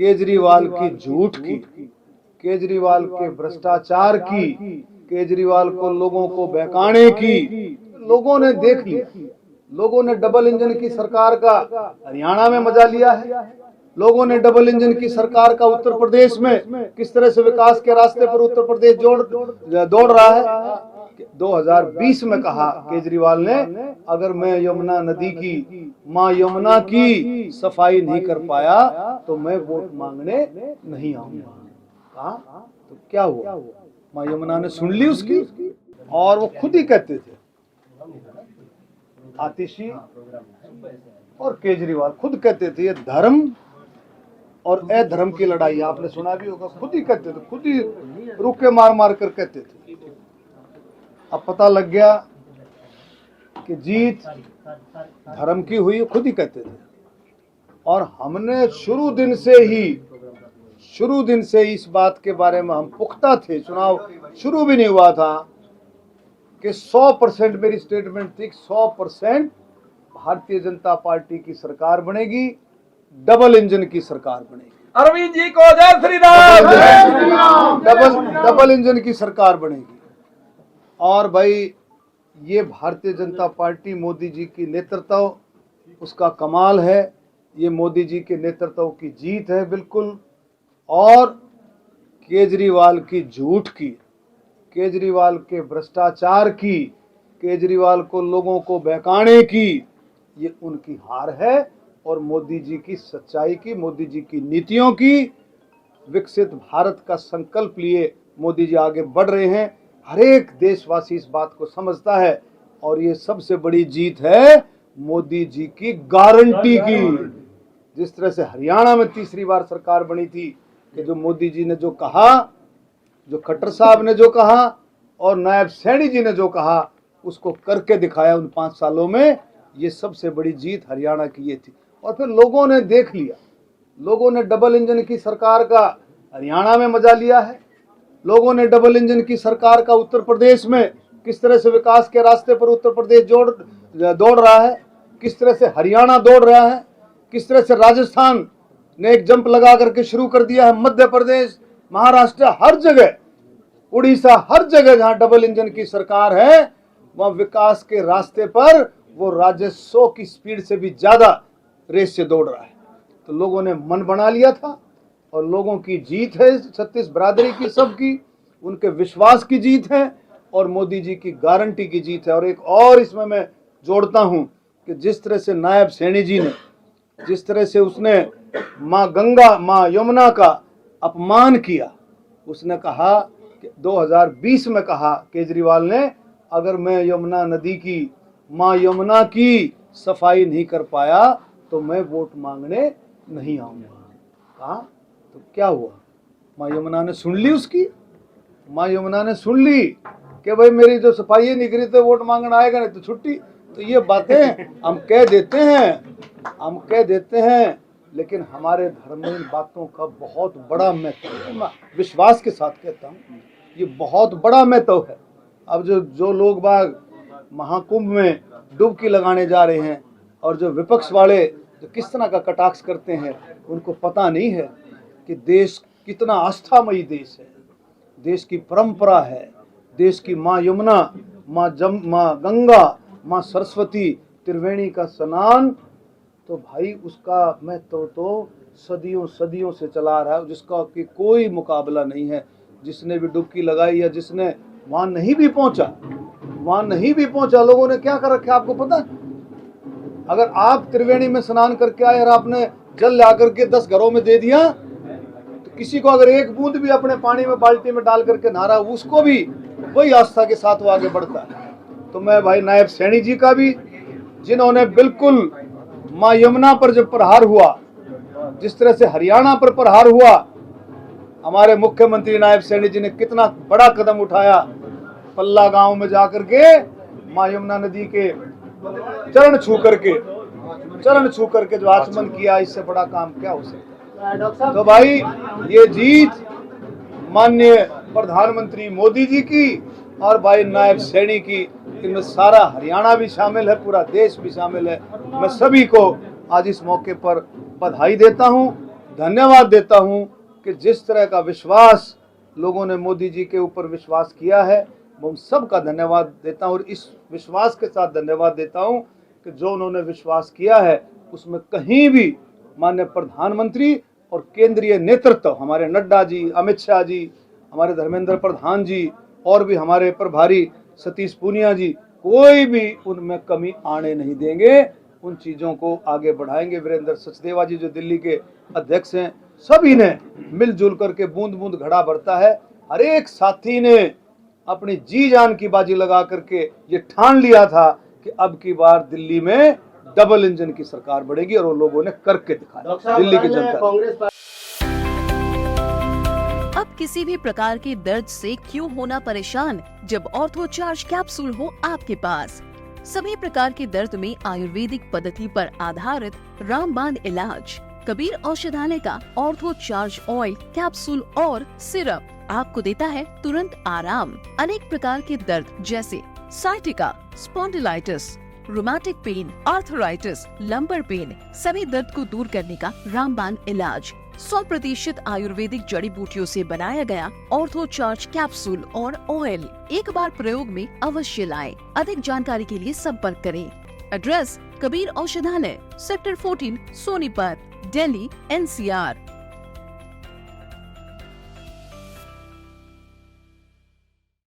केजरीवाल की झूठ की, केजरीवाल के भ्रष्टाचार की, केजरीवाल को लोगों को बहकाने की लोगों ने देख लिया। लोगों ने डबल इंजन की सरकार का हरियाणा में मजा लिया है। लोगों ने डबल इंजन की सरकार का उत्तर प्रदेश में किस तरह से विकास के रास्ते पर उत्तर प्रदेश दौड़ रहा है। 2020 में कहा केजरीवाल ने, अगर मैं यमुना नदी की, मां यमुना की सफाई नहीं कर पाया तो मैं वोट मांगने नहीं आऊंगा। कहा तो क्या हुआ, मां यमुना ने सुन ली उसकी, और वो खुद ही कहते थे, आतिशी और केजरीवाल खुद कहते थे ये धर्म और अधर्म की लड़ाई। आपने सुना भी होगा, खुद ही कहते थे, खुद ही रुके मार मार कर कहते थे। अब पता लग गया कि जीत धर्म की हुई, खुद ही कहते थे। और हमने शुरू दिन से ही इस बात के बारे में हम पुख्ता थे, चुनाव शुरू भी नहीं हुआ था कि 100% मेरी स्टेटमेंट थी, 100% भारतीय जनता पार्टी की सरकार बनेगी, डबल इंजन की सरकार बनेगी। अरविंद जी को जय श्री राम। डबल इंजन की सरकार बनेगी। और भाई ये भारतीय जनता पार्टी, मोदी जी की नेतृत्व, उसका कमाल है। ये मोदी जी के नेतृत्व की जीत है बिल्कुल। और केजरीवाल की झूठ की, केजरीवाल के भ्रष्टाचार की, केजरीवाल को लोगों को बहकाने की, ये उनकी हार है। और मोदी जी की सच्चाई की, मोदी जी की नीतियों की, विकसित भारत का संकल्प लिए मोदी जी आगे बढ़ रहे हैं। हर एक देशवासी इस बात को समझता है। और ये सबसे बड़ी जीत है मोदी जी की गारंटी की। जिस तरह से हरियाणा में तीसरी बार सरकार बनी थी कि जो मोदी जी ने जो कहा, जो खट्टर साहब ने जो कहा और नायब सैनी जी ने जो कहा, उसको करके दिखाया उन 5 सालों में। ये सबसे बड़ी जीत हरियाणा की ये थी। और फिर लोगों ने देख लिया, लोगों ने डबल इंजन की सरकार का हरियाणा में मजा लिया है। लोगों ने डबल इंजन की सरकार का उत्तर प्रदेश में किस तरह से विकास के रास्ते पर उत्तर प्रदेश दौड़ रहा है, किस तरह से हरियाणा दौड़ रहा है, किस तरह से राजस्थान ने एक जंप लगा करके शुरू कर दिया है। मध्य प्रदेश, महाराष्ट्र, हर जगह, उड़ीसा, हर जगह जहां डबल इंजन की सरकार है, वहां विकास के रास्ते पर वो राजस्व की स्पीड से भी ज्यादा रेस से दौड़ रहा है। तो लोगों ने मन बना लिया था। और लोगों की जीत है, 36 बरादरी की, सबकी, उनके विश्वास की जीत है और मोदी जी की गारंटी की जीत है। और एक और इसमें मैं जोड़ता हूं कि जिस तरह से नायब सैनी जी ने, जिस तरह से उसने मां गंगा, मां यमुना का अपमान किया, उसने कहा कि 2020 में कहा केजरीवाल ने, अगर मैं यमुना नदी की, मां यमुना की सफाई नहीं कर पाया तो मैं वोट मांगने नहीं आऊंगा। कहा तो क्या हुआ, मां यमुना ने सुन ली उसकी, मां यमुना ने सुन ली कि भाई मेरी जो सफाई निकली तो वोट मांगना आएगा, नहीं तो छुट्टी। तो ये बातें हम कह देते हैं, लेकिन हमारे धर्म में इन बातों का बहुत बड़ा महत्व है। मैं विश्वास के साथ कहता हूँ, ये बहुत बड़ा महत्व है। अब जो लोग बाग महाकुंभ में डुबकी लगाने जा रहे हैं और जो विपक्ष वाले जो किस तरह का कटाक्ष करते हैं, उनको पता नहीं है कि देश कितना आस्थामयी देश है, देश की परंपरा है, देश की माँ यमुना, माँ गंगा, माँ सरस्वती, त्रिवेणी का स्नान, तो भाई उसका महत्व तो सदियों से चला रहा है, जिसका कि कोई मुकाबला नहीं है। जिसने भी डुबकी लगाई या जिसने वहाँ नहीं भी पहुंचा, लोगों ने क्या कर रखा आपको पता? अगर आप त्रिवेणी में स्नान करके आए और आपने जल ला करके 10 घरों में दे दिया, तो किसी को अगर एक बूंद भी अपने पानी में बाल्टी में डाल करके नहा रहा, उसको भी वही आस्था के साथ वो आगे बढ़ता है। तो मैं भाई नायब सैनी जी का भी, जिन्होंने बिल्कुल माँ यमुना पर जब प्रहार हुआ, जिस तरह से हरियाणा पर प्रहार हुआ, हमारे मुख्यमंत्री नायब सैनी जी ने कितना बड़ा कदम उठाया। पल्ला गांव में जाकर के माँ यमुना नदी के चरण छू करके जो आचमन किया, इससे बड़ा काम क्या हो सकता है। तो भाई ये जीत माननीय प्रधानमंत्री मोदी जी की और भाई नायब सैनी की, इनमें सारा हरियाणा भी शामिल है, पूरा देश भी शामिल है। मैं सभी को आज इस मौके पर बधाई देता हूं, धन्यवाद देता हूं कि जिस तरह का विश्वास लोगों ने मोदी जी के ऊपर विश्वास किया है, मैं उन सब का धन्यवाद देता हूं और इस विश्वास के साथ धन्यवाद देता हूं कि जो उन्होंने विश्वास किया है उसमें कहीं भी माननीय प्रधानमंत्री और केंद्रीय नेतृत्व हमारे नड्डा जी, अमित शाह जी, हमारे धर्मेंद्र प्रधान जी और भी हमारे प्रभारी सतीश पूनिया जी, कोई भी उनमें कमी आने नहीं देंगे। उन चीज़ों को आगे बढ़ाएंगे। वीरेंद्र सचदेवा जी जो दिल्ली के अध्यक्ष हैं, सभी ने मिलजुल करके बूंद बूंद घड़ा भरता है। हर एक साथी ने अपनी जी जान की बाजी लगा करके ये ठान लिया था कि अब की बार दिल्ली में डबल इंजन की सरकार बढ़ेगी और वो लोगों ने करके दिखाया दिल्ली की जनता। अब किसी भी प्रकार के दर्द से क्यों होना परेशान, जब ऑर्थो चार्ज कैप्सूल हो आपके पास। सभी प्रकार के दर्द में आयुर्वेदिक पद्धति पर आधारित रामबाण इलाज। कबीर औषधालय का ऑर्थो चार्ज ऑयल, कैप्सूल और सिरप आपको देता है तुरंत आराम। अनेक प्रकार के दर्द जैसे sciatica, spondylitis, rheumatic pain, arthritis, lumbar pain, सभी दर्द को दूर करने का रामबाण इलाज 100% आयुर्वेदिक जड़ी बूटियों से बनाया गया ऑर्थो चार्ज कैप्सूल और ऑयल एक बार प्रयोग में अवश्य लाएं। अधिक जानकारी के लिए संपर्क करें। एड्रेस: कबीर औषधालय, सेक्टर 14, सोनीपत, दिल्ली, NCR।